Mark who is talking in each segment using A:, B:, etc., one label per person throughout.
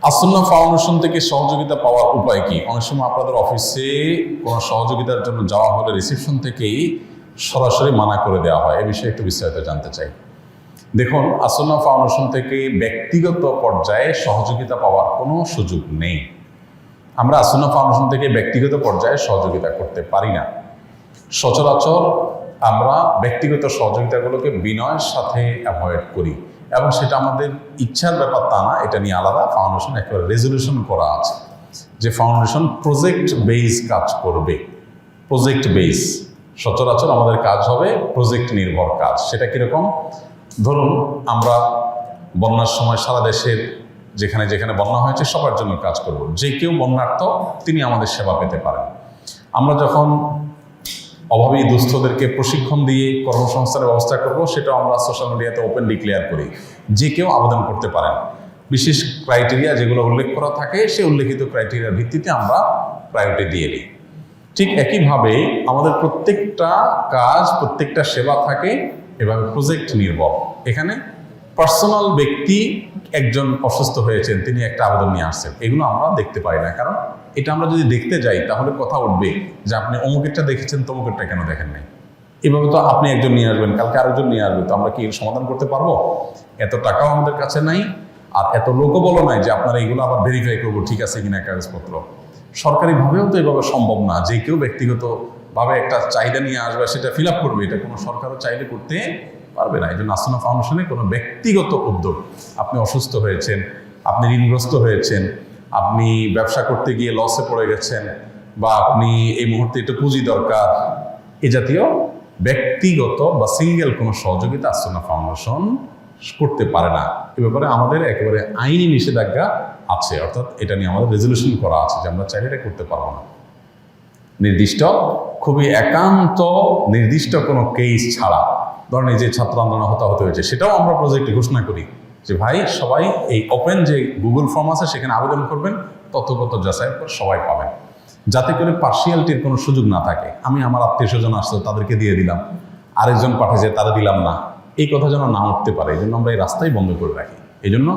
A: As-Sunnah foundation থেকে সহযোগিতা পাওয়ার উপায় কি? অনেক সময় আপনাদের অফিসে কোনো সহযোগিতার জন্য যাওয়া হলে রিসেপশন থেকেই সরাসরি মানা করে দেওয়া হয়। এ বিষয়ে একটু বিস্তারিত জানতে চাই। দেখুন, আসুন্নাহ ফাউন্ডেশন থেকে ব্যক্তিগত পর্যায়ে সহযোগিতা পাওয়ার কোনো সুযোগ নেই। আমরা আসুন্নাহ ফাউন্ডেশন থেকে ব্যক্তিগত পর্যায়ে সহযোগিতা করতে পারি না। সচরাচর আমরা ব্যক্তিগত সহযোগিতাগুলোকে বিনয়ের সাথে অ্যাভয়েড করি, এবং সেটা আমাদের ইচ্ছার ব্যাপার তা না। এটা নিয়ে আলাদা ফাউন্ডেশন একেবারে রেজলিউশন করা আছে যে ফাউন্ডেশন প্রজেক্ট বেস কাজ করবে। প্রজেক্ট বেস, সচরাচর আমাদের কাজ হবে প্রজেক্ট নির্ভর কাজ। সেটা কীরকম? ধরুন, আমরা বন্যার সময় সারা দেশের যেখানে যেখানে বন্যা হয়েছে সবার জন্য কাজ করব। যে কেউ বন্যার্থ তিনি আমাদের সেবা পেতে পারেন। আমরা যখন অভাবী দুস্থদেরকে প্রশিক্ষণ দিয়ে কর্মসংস্থানের ব্যবস্থা করব, সেটাও আমরা সোশ্যাল মিডিয়াতে ওপেন ডিক্লেয়ার করি। যে কেউ আবেদন করতে পারেন। বিশেষ ক্রাইটেরিয়া যেগুলো উল্লেখ করা থাকে, সেই উল্লেখিত ক্রাইটেরিয়ার ভিত্তিতে আমরা প্রায়োরিটি দিয়ে দিই। ঠিক একইভাবে আমাদের প্রত্যেকটা কাজ, প্রত্যেকটা সেবা থাকে এভাবে প্রজেক্ট নির্ভর। এখানে পার্সোনাল ব্যক্তি একজন অসুস্থ হয়েছেন, তিনি একটা আবেদন নিয়ে আসছেন, এগুলো আমরা দেখতে পাই না। কারণ এটা আমরা যদি দেখতে যাই তাহলে কথা উঠবে যে আপনি অমুকেরটা দেখেছেন, তমুকেরটা কেন দেখেন নাই। এভাবে তো আপনি একজন নিয়ে আসবেন, কালকে আরেকজন নিয়ে আসবে, তো আমরা কি এর সমাধান করতে পারবো? এত টাকাও আমাদের কাছে নাই, আর এত লোকও বলো নাই যে আপনারা এগুলো আবার ভেরিফাই করবো ঠিক আছে কিনা কাগজপত্র। সরকারিভাবেও তো এভাবে সম্ভব না যে কেউ ব্যক্তিগতভাবে একটা চাহিদা নিয়ে আসবে, সেটা ফিল আপ করবে। এটা কোনো সরকারও চাইলে করতে পারবে না। এই জন্য আসুন্নাহ ফাউন্ডেশনে কোনো ব্যক্তিগত উদ্যোগ, আপনি অসুস্থ হয়েছেন, আপনি ঋণগ্রস্ত হয়েছেন, আপনি ব্যবসা করতে গিয়ে লসে পড়ে গেছেন, বা আপনি এই মুহূর্তে একটু পুঁজি দরকার, এ জাতীয় ব্যক্তিগত বা সিঙ্গেল কোনো সহযোগিতা আসুন্নাহ ফাউন্ডেশন করতে পারে না। এ ব্যাপারে আমাদের একেবারে আইনি নিষেধাজ্ঞা আছে, অর্থাৎ এটা নিয়ে আমাদের রেজলিউশন করা আছে যে আমরা চাইলে এটা করতে পারবো না। নির্দিষ্ট, খুবই একান্ত নির্দিষ্ট কোনো কেস ছাড়া, ধরেন এই যে ছাত্র আন্দোলন হতাহত হয়েছে, সেটাও আমরা প্রজেক্টে ঘোষণা করি যে ভাই সবাই এই ওপেন যে গুগল ফর্ম আছে সেখানে আবেদন করবেন, তথ্যগত যাচাইয়ের পর সবাই পাবেন, যাতে করে পার্সিয়ালিটির কোনো সুযোগ না থাকে। আমি আমার আত্মীয় স্বজন আসতো তাদেরকে দিয়ে দিলাম, আরেকজন পাঠিয়েছে তারা দিলাম না, এই কথা যেন না উঠতে পারে। এই জন্য আমরা এই রাস্তাই বন্ধ করে রাখি। এই জন্য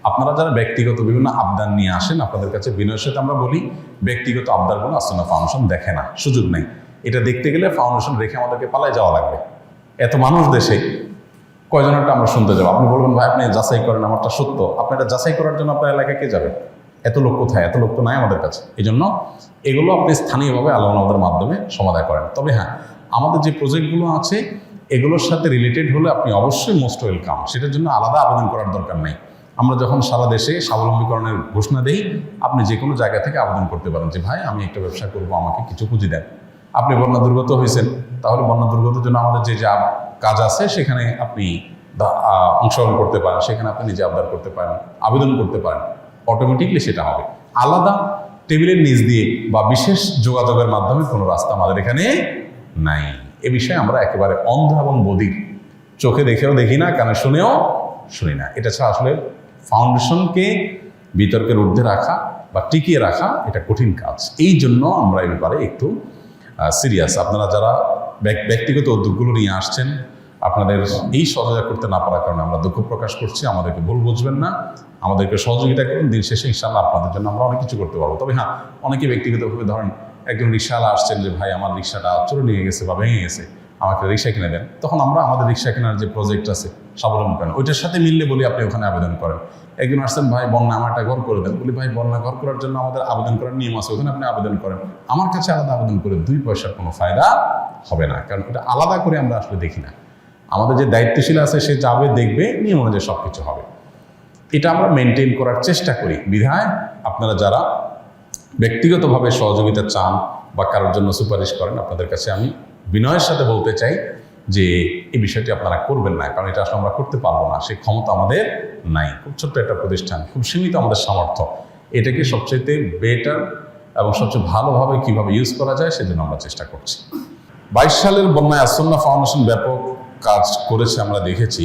A: আপনারা যারা ব্যক্তিগত বিভিন্ন আবদার নিয়ে আসেন, আপনাদের কাছে বিনয়ের সাথে আমরা বলি, ব্যক্তিগত আবদারগুলো আসুন্নাহ ফাউন্ডেশন দেখে না, সুযোগ নেই। এটা দেখতে গেলে ফাউন্ডেশন রেখে আমাদেরকে পালায় যাওয়া লাগবে। এত মানুষ দেশে, কয়জনেরটা আমরা শুনতে যাবো? আপনি বলবেন ভাই আপনি যাচাই করেন, আমারটা সত্য। আপনি এটা যাচাই করার জন্য আপনার এলাকায় কে যাবে? এত লোক কোথায়? এত লোক তো নাই আমাদের কাছে। এই জন্য এগুলো আপনি স্থানীয়ভাবে আলোচনার মাধ্যমে সমাধান করেন। তবে হ্যাঁ, আমাদের যে প্রজেক্টগুলো আছে এগুলোর সাথে রিলেটেড হলে আপনি অবশ্যই মোস্ট ওয়েলকাম। সেটার জন্য আলাদা আবেদন করার দরকার নেই। আমরা যখন সারা দেশে স্বাবলম্বীকরণের ঘোষণা দিই, আপনি যে কোনো জায়গা থেকে আবেদন করতে পারেন যে ভাই আমি একটা ব্যবসা করবো, আমাকে কিছু পুঁজি দেন। আপনি বন্যা দুর্গত হয়েছেন, তাহলে বন্যা দুর্গতের জন্য আমাদের যে যা কাজ আছে সেখানে আপনি অংশগ্রহণ করতে পারেন, সেখানে আপনি নিজে আবদার করতে পারেন, আবেদন করতে পারেন, অটোমেটিকলি সেটা হবে। আলাদা টেবিলের নিচ দিয়ে বা বিশেষ যোগাযোগের মাধ্যমে কোনো রাস্তা আমাদের এখানে নাই। এ বিষয়ে আমরা একেবারে অন্ধ এবং বধির, চোখে দেখেও দেখি না, কানে শুনেও শুনি না। এটা ছাড়া আসলে ফাউন্ডেশনকে বিতর্কের ঊর্ধ্বে রাখা বা টিকিয়ে রাখা এটা কঠিন কাজ। এই জন্য আমরা এই ব্যাপারে একটু সিরিয়াস। আপনারা যারা ব্যক্তিগত উদ্যোগগুলো নিয়ে আসছেন, আপনাদের এই সহযোগিতা করতে না পারার কারণে আমরা দুঃখ প্রকাশ করছি। আমাদেরকে ভুল বুঝবেন না, আমাদেরকে সহযোগিতা করুন। দিন শেষে ইনশাআল্লাহ আপনাদের জন্য আমরা অনেক কিছু করতে পারবো। তবে হ্যাঁ, অনেকে ব্যক্তিগতভাবে ধরেন একজন রিক্সাওয়ালা আসছেন যে ভাই আমার রিক্সাটা চুরি নিয়ে গেছে বা ভেঙে গেছে, আমাকে রিক্সা কিনে দেন। তখন আমরা আমাদের রিক্সা কেনার যে প্রজেক্ট আছে স্বাবলম্বী, ওইটার সাথে মিললে বলি আপনি ওখানে আবেদন করেন। একজন আসছেন ভাই বন্যা আমার একটা ঘর করে দেন, বলি ভাই বন্যা ঘর করার জন্য আমাদের আবেদন করার নিয়ম আছে, ওখানে আপনি আবেদন করেন। আমার কাছে আলাদা আবেদন করে 2 পয়সার কোনো ফায়দা হবে না, কারণ এটা আলাদা করে আমরা আসলে দেখি না। আমাদের যে দায়িত্বশীল আছে সে যাবে, দেখবে, নিয়ম অনুযায়ী সব কিছু হবে। এটা আমরা মেনটেন করার চেষ্টা করি। বিধায় আপনারা যারা ব্যক্তিগতভাবে সহযোগিতা চান বা কারোর জন্য সুপারিশ করেন, আপনাদের কাছে আমি বিনয়ের সাথে বলতে চাই যে এই বিষয়টি আপনারা করবেন না, কারণ এটা আসলে আমরা করতে পারবো না, সেই ক্ষমতা আমাদের নাই। খুব ছোট্ট একটা প্রতিষ্ঠান, খুব সীমিত আমাদের সামর্থ্য। এটাকে সবচেয়ে বেটার এবং সবচেয়ে ভালোভাবে কীভাবে ইউজ করা যায় সেজন্য আমরা চেষ্টা করছি। 22 সালের বন্যায় আসুন্নাহ ফাউন্ডেশন ব্যাপক কাজ করেছে, আমরা দেখেছি।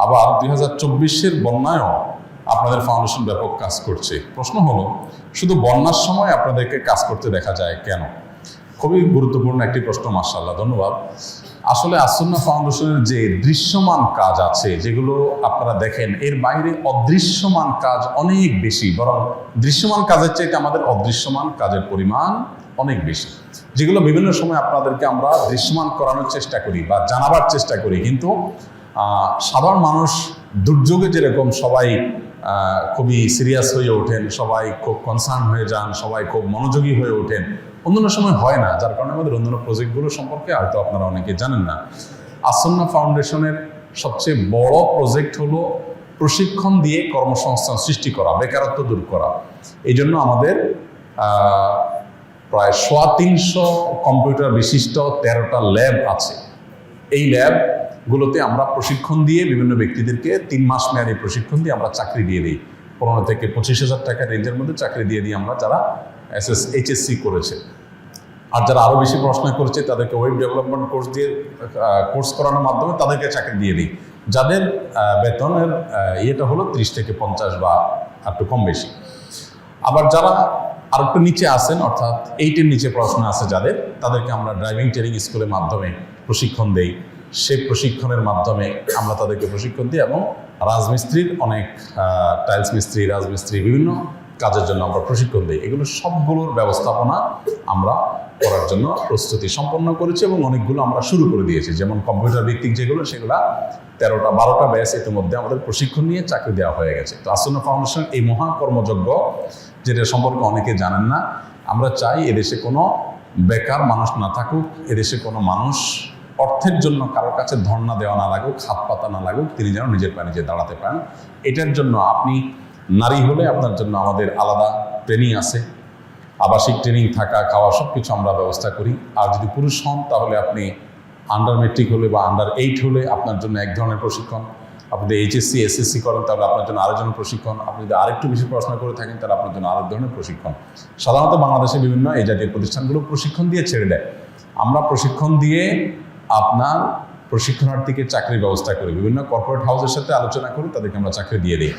A: আবার 2024-এর বন্যায়ও আপনাদের ফাউন্ডেশন ব্যাপক কাজ করছে। প্রশ্ন হলো, শুধু বন্যার সময় আপনাদেরকে কাজ করতে দেখা যায় কেন? খুবই গুরুত্বপূর্ণ একটি প্রশ্ন, মাশাআল্লাহ, ধন্যবাদ। আসলে আসুন্নাহ ফাউন্ডেশনের যে দৃশ্যমান কাজ আছে যেগুলো আপনারা দেখেন, এর বাইরে অদৃশ্যমান কাজ অনেক বেশি, বরং দৃশ্যমান কাজের চাইতে আমাদের অদৃশ্যমান কাজের পরিমাণ অনেক বেশি, যেগুলো বিভিন্ন সময় আপনাদেরকে আমরা দৃশ্যমান করানোর চেষ্টা করি বা জানাবার চেষ্টা করি। কিন্তু সাধারণ মানুষ দুর্যোগে যেরকম সবাই খুবই সিরিয়াস হয়ে ওঠেন, সবাই খুব কনসার্ন হয়ে যান, সবাই খুব মনোযোগী হয়ে ওঠেন, অন্যান্য সময় হয় না, যার কারণে আমাদের অন্যান্য প্রজেক্টগুলো সম্পর্কে হয়তো আপনারা অনেকে জানেন না। আসুন্নাহ ফাউন্ডেশনের সবচেয়ে বড় প্রজেক্ট হলো প্রশিক্ষণ দিয়ে কর্মসংস্থান সৃষ্টি করা, বেকারত্ব দূর করা। এই জন্য আমাদের প্রায় 350 কম্পিউটার বিশিষ্ট 13টা ল্যাব আছে। এই ল্যাবগুলোতে আমরা প্রশিক্ষণ দিয়ে বিভিন্ন ব্যক্তিদেরকে 3 মাস মেয়াদী প্রশিক্ষণ দিয়ে আমরা চাকরি দিয়ে দিই। 15 থেকে 25,000 টাকা রেঞ্জের মধ্যে চাকরি দিয়ে দিই আমরা, যারা HSC করেছে। আর যারা আরও বেশি পড়াশোনা করেছে তাদেরকে ওয়েব ডেভেলপমেন্ট কোর্স করানোর মাধ্যমে তাদেরকে চাকরি দিয়ে দিই, যাদের বেতনের ইয়েটা হলো 30 থেকে 50 বা একটু কম বেশি। আবার যারা আর একটু নিচে আসেন, অর্থাৎ 8-এর নিচে পড়াশোনা আছে যাদের, তাদেরকে আমরা ড্রাইভিং ট্রেনিং স্কুলের মাধ্যমে প্রশিক্ষণ দেই। সেই প্রশিক্ষণের মাধ্যমে আমরা তাদেরকে প্রশিক্ষণ দিই এবং রাজমিস্ত্রির অনেক টাইলস মিস্ত্রি, রাজমিস্ত্রি বিভিন্ন কাজের জন্য আমরা প্রশিক্ষণ দিই। এগুলো সবগুলোর ব্যবস্থাপনা আমরা করার জন্য প্রস্তুতি সম্পন্ন করেছি এবং অনেকগুলো আমরা শুরু করে দিয়েছি। যেমন কম্পিউটার ভিত্তিক যেগুলো, সেগুলো 13টা-12টা ব্যাচ ইতিমধ্যে আমাদের প্রশিক্ষণ নিয়ে চাকরি দেওয়া হয়ে গেছে। তো আসুন্নাহ ফাউন্ডেশন এই মহা কর্মযজ্ঞ, যেটা সম্পর্কে অনেকে জানেন না, আমরা চাই এদেশে কোনো বেকার মানুষ না থাকুক, এদেশে কোনো মানুষ অর্থের জন্য কারোর কাছে ধর্ণা দেওয়া না লাগুক, হাত পাতা না লাগুক, তিনি যেন নিজের পায়ে নিজে দাঁড়াতে পারেন। এটার জন্য আপনি নারী হলে আপনার জন্য আমাদের আলাদা ট্রেনিং আছে, আবাসিক ট্রেনিং, থাকা খাওয়া সব কিছু আমরা ব্যবস্থা করি। আর যদি পুরুষ হন তাহলে আপনি আন্ডার মেট্রিক হলে বা আন্ডার 8 হলে আপনার জন্য এক ধরনের প্রশিক্ষণ, আপনি যদি HSC SSC করেন তাহলে আপনার জন্য আরেকজনের প্রশিক্ষণ, আপনি যদি আরেকটু বেশি পড়াশোনা করে থাকেন তাহলে আপনার জন্য আরেক ধরনের প্রশিক্ষণ। সাধারণত বাংলাদেশে বিভিন্ন এই জাতীয় প্রতিষ্ঠানগুলো প্রশিক্ষণ দিয়ে ছেড়ে দেয়। আমরা প্রশিক্ষণ দিয়ে আপনার প্রশিক্ষণার্থীকে চাকরির ব্যবস্থা করি, বিভিন্ন কর্পোরেট হাউসের সাথে আলোচনা করি, তাদেরকে আমরা চাকরি দিয়ে দিই।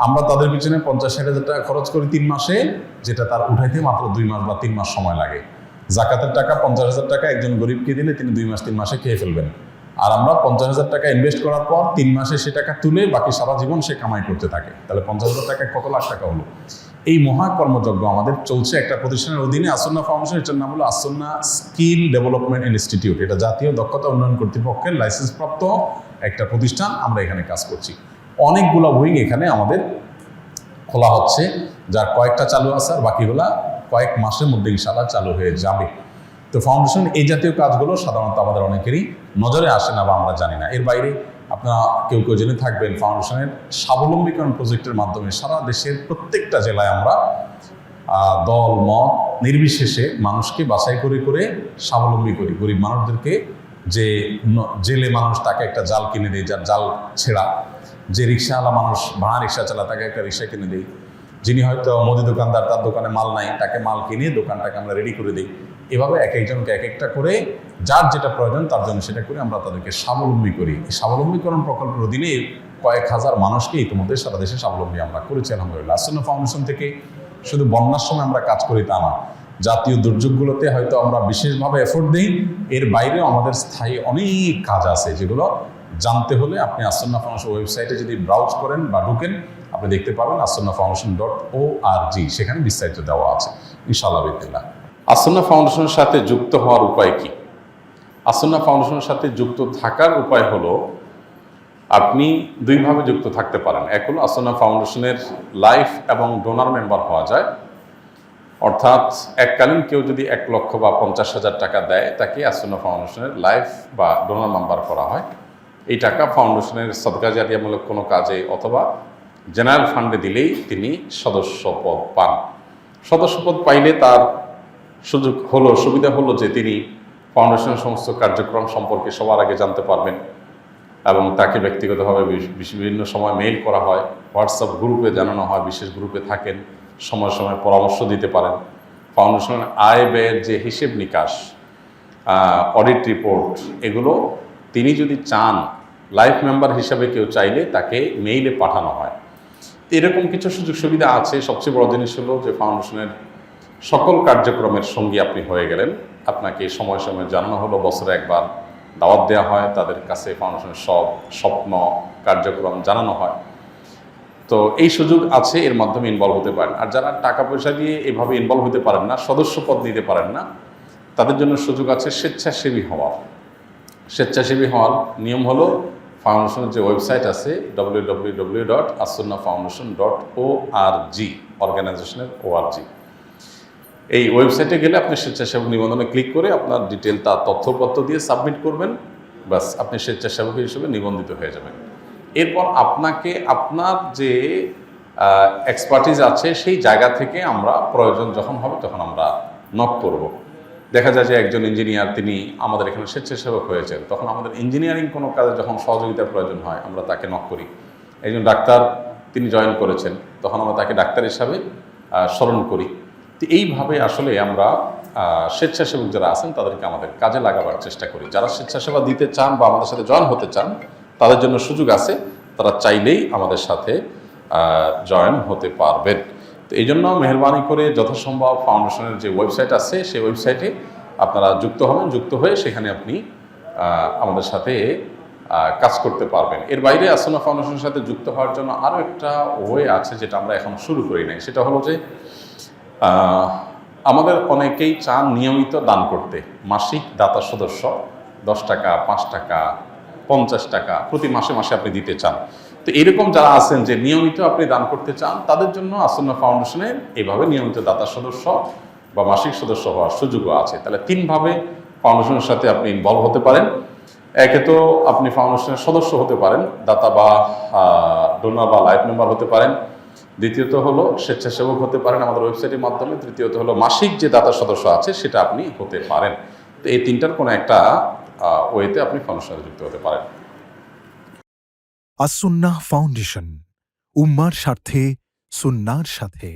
A: আমরা তাদের পিছনে 50-60 টাকা খরচ করি 3 মাসে, যেটা তার উঠাইতে মাত্র 2 মাস বা 3 মাস সময় লাগে। জাকাতের টাকা 50,000 টাকা একজন গরিবকে দিলে তিনি 2-3 মাসে খেয়ে ফেলবেন। আর আমরা 50,000 টাকা ইনভেস্ট করার পর 3 মাসে সে টাকা তুলে বাকি সারা জীবন সে কামাই করতে থাকে। তাহলে 50,000 টাকায় কত লাখ টাকা হলো? এই মহা কর্মযজ্ঞ আমাদের চলছে একটা প্রতিষ্ঠানের অধীনে, আসুন্নাহ ফাউন্ডেশন। এটার নাম হলো আসুন্নাহ স্কিল ডেভেলপমেন্ট ইনস্টিটিউট। এটা জাতীয় দক্ষতা উন্নয়ন কর্তৃপক্ষের লাইসেন্সপ্রাপ্ত একটা প্রতিষ্ঠান। আমরা এখানে কাজ করছি। অনেকগুলো উইং এখানে আমাদের খোলা হচ্ছে, যার কয়েকটা চালু আছে, আর বাকিগুলা কয়েক মাসের মধ্যে ইনশাআল্লাহ চালু হয়ে যাবে। তো ফাউন্ডেশন এই জাতীয় কাজগুলো সাধারণত আমাদের অনেকেরই নজরে আসে না বা আমরা জানি না। এর বাইরে আপনারা কেউ কেউ জেনে থাকবেন, ফাউন্ডেশনের স্বাবলম্বীকরণ প্রজেক্টের মাধ্যমে সারা দেশের প্রত্যেকটা জেলায় আমরা দল মত নির্বিশেষে মানুষকে বাছাই করে করে স্বাবলম্বী করি। গরিব মানুষদেরকে, যে জেলে মানুষ তাকে একটা জাল কিনে দেয়, যার জাল ছেঁড়া, যে রিক্সাওয়ালা মানুষ ভাড়া রিক্সা চালা তাকে একটা রিক্সা কিনে দেয়, যিনি হয়তো মুদি দোকানদার, তার দোকানে মাল নাই, তাকে মাল কিনে দোকানটাকে আমরা রেডি করে দিই। এভাবে এক একজনকে এক একটা করে যার যেটা প্রয়োজন তার জন্য সেটা করে আমরা তাদেরকে স্বাবলম্বী করি। এই স্বাবলম্বীকরণ প্রকল্পের অধীনে কয়েক হাজার মানুষকে ইতিমধ্যে সারা দেশে স্বাবলম্বী আমরা করেছি আলহামদুলিল্লাহ। আসুন্নাহ ফাউন্ডেশন থেকে শুধু বন্যার সময় আমরা কাজ করি তা না, জাতীয় দুর্যোগগুলোতে হয়তো আমরা বিশেষভাবে এফোর্ট দিই। এর বাইরেও আমাদের স্থায়ী অনেক কাজ আছে, যেগুলো জানতে হলে আপনি আসুন্নাহ ফাউন্ডেশন ওয়েবসাইটে যদি ব্রাউজ করেন বা ঢুকেন, আপনি দেখতে পাবেন assunnahfoundation.org, সেখানে বিস্তারিত দেওয়া আছে ইনশাআল্লাহ বিদিল্লাহ। আসুন্নাহ ফাউন্ডেশনের সাথে যুক্ত হওয়ার উপায় কি? আসুন্নাহ ফাউন্ডেশনের সাথে যুক্ত থাকার উপায় হলো, আপনি দুইভাবে যুক্ত থাকতে পারেন। এক হলো আসুন্নাহ ফাউন্ডেশনের লাইফ এবং ডোনার মেম্বার হওয়া যায়, অর্থাৎ এককালীন কেউ যদি 1 লক্ষ বা 50,000 টাকা দেয়, তাকে আসুন্নাহ ফাউন্ডেশনের লাইফ বা ডোনার মেম্বার করা হয়। এই টাকা ফাউন্ডেশনের সদকা জারিয়ামূলক কোনো কাজে অথবা জেনারেল ফান্ডে দিলেই তিনি সদস্যপদ পান। সদস্যপদ পাইলে তার সুবিধা হলো যে তিনি ফাউন্ডেশনের সমস্ত কার্যক্রম সম্পর্কে সবার আগে জানতে পারবেন এবং তাকে ব্যক্তিগতভাবে বিভিন্ন সময় মেইল করা হয়, হোয়াটসঅ্যাপ গ্রুপে জানানো হয়, বিশেষ গ্রুপে থাকেন, সময় সময় পরামর্শ দিতে পারেন। ফাউন্ডেশনের আয় ব্যয়ের যে হিসেব নিকাশ, অডিট রিপোর্ট, এগুলো তিনি যদি চান, লাইফ মেম্বার হিসাবে কেউ চাইলে তাকে মেইলে পাঠানো হয়। এরকম কিছু সুযোগ সুবিধা আছে। সবচেয়ে বড় জিনিস হলো যে ফাউন্ডেশনের সকল কার্যক্রমের সঙ্গী আপনি হয়ে গেলেন। আপনাকে সময় সময় জানানো হলো, বছরে একবার দাওয়াত দেওয়া হয়, তাদের কাছে ফাউন্ডেশনের সব স্বপ্ন কার্যক্রম জানানো হয়। তো এই সুযোগ আছে, এর মাধ্যমে ইনভলভ হতে পারেন। আর যারা টাকা পয়সা দিয়ে এভাবে ইনভলভ হতে পারেন না, সদস্য পদ নিতে পারেন না, তাদের জন্য সুযোগ আছে স্বেচ্ছাসেবী হওয়ার। স্বেচ্ছাসেবী হওয়ার নিয়ম হলো, ফাউন্ডেশনের যে ওয়েবসাইট আছে www.as-sunnah-foundation.org, অর্গানাইজেশনের ORG, এই ওয়েবসাইটে গেলে আপনি স্বেচ্ছাসেবক নিবন্ধনে ক্লিক করে আপনার ডিটেল তার তথ্যপত্র দিয়ে সাবমিট করবেন, বাস আপনি স্বেচ্ছাসেবক হিসেবে নিবন্ধিত হয়ে যাবেন। এরপর আপনাকে আপনার যে এক্সপার্টিজ আছে সেই জায়গা থেকে আমরা প্রয়োজন যখন হবে তখন আমরা নক করব। দেখা যায় যে একজন ইঞ্জিনিয়ার তিনি আমাদের এখানে স্বেচ্ছাসেবক হয়েছেন, তখন আমাদের ইঞ্জিনিয়ারিং কোনো কাজে যখন সহযোগিতার প্রয়োজন হয় আমরা তাকে নক করি। একজন ডাক্তার তিনি জয়েন করেছেন, তখন আমরা তাকে ডাক্তার হিসাবে স্মরণ করি। তো এইভাবে আসলে আমরা স্বেচ্ছাসেবক যারা আছেন তাদেরকে আমাদের কাজে লাগাবার চেষ্টা করি। যারা স্বেচ্ছাসেবা দিতে চান বা আমাদের সাথে জয়েন হতে চান তাদের জন্য সুযোগ আছে, তারা চাইলেই আমাদের সাথে জয়েন হতে পারবেন। তো এই জন্য মেহরবানি করে যথাসম্ভব ফাউন্ডেশনের যে ওয়েবসাইট আছে সেই ওয়েবসাইটে আপনারা যুক্ত হবেন, যুক্ত হয়ে সেখানে আপনি আমাদের সাথে কাজ করতে পারবেন। এর বাইরে আস-সুন্নাহ ফাউন্ডেশনের সাথে যুক্ত হওয়ার জন্য আরও একটা ওয়ে আছে যেটা আমরা এখন শুরু করি নাই, সেটা হলো যে আমাদের অনেকেই চান নিয়মিত দান করতে। মাসিক দাতা সদস্য 10 টাকা, 5 টাকা, 50 টাকা প্রতি মাসে মাসে আপনি দিতে চান। তো এরকম যারা আছেন যে নিয়মিত আপনি দান করতে চান, তাদের জন্য আস-সুন্নাহ ফাউন্ডেশনের এইভাবে নিয়মিত দাতা সদস্য বা মাসিক সদস্য হওয়ার সুযোগও আছে। তাহলে 3ভাবে ফাউন্ডেশনের সাথে আপনি ইনভলভ হতে পারেন। একে তো আপনি ফাউন্ডেশনের সদস্য হতে পারেন, দাতা বা ডোনার বা লাইফ মেম্বার হতে পারেন। দ্বিতীয়ত হলো স্বেচ্ছাসেবক হতে পারেন আমাদের ওয়েবসাইটের মাধ্যমে। তৃতীয়ত হলো মাসিক যে দাতা সদস্য আছে সেটা আপনি হতে পারেন। তো এই 3টার কোনো একটা ওয়েতে আপনি ফাউন্ডেশনে যুক্ত হতে পারেন।
B: আস-সুন্নাহ ফাউন্ডেশন, উম্মার স্বার্থে সুন্নাহর সাথে।